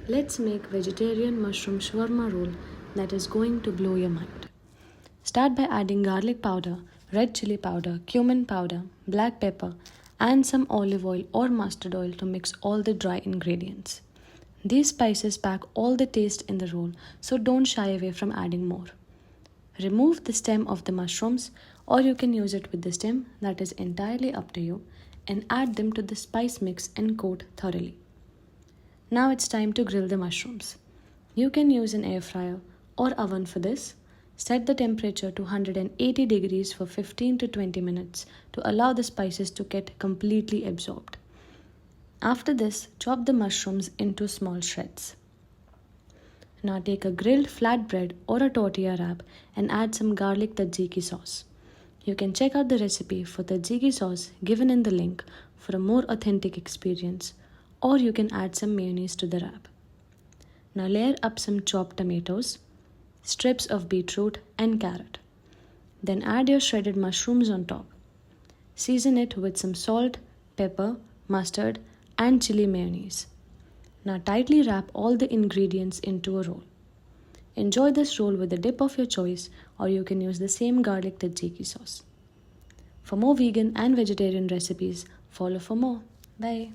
Let's make vegetarian mushroom shawarma roll that is going to blow your mind. Start by adding garlic powder, red chili powder, cumin powder, black pepper, and some olive oil or mustard oil to mix all the dry ingredients. These spices pack all the taste in the roll, so don't shy away from adding more. Remove the stem of the mushrooms, or you can use it with the stem, that is entirely up to you, and add them to the spice mix and coat thoroughly. Now it's time to grill the mushrooms. You can use an air fryer or oven for this. Set the temperature to 180 degrees for 15 to 20 minutes to allow the spices to get completely absorbed. After this, chop the mushrooms into small shreds. Now take a grilled flatbread or a tortilla wrap and add some garlic tzatziki sauce. You can check out the recipe for tzatziki sauce given in the link for a more authentic experience, or you can add some mayonnaise to the wrap. Now layer up some chopped tomatoes, strips of beetroot and carrot. Then add your shredded mushrooms on top. Season it with some salt, pepper, mustard and chili mayonnaise. Now tightly wrap all the ingredients into a roll. Enjoy this roll with a dip of your choice, or you can use the same garlic tzatziki sauce. For more vegan and vegetarian recipes, follow for more. Bye.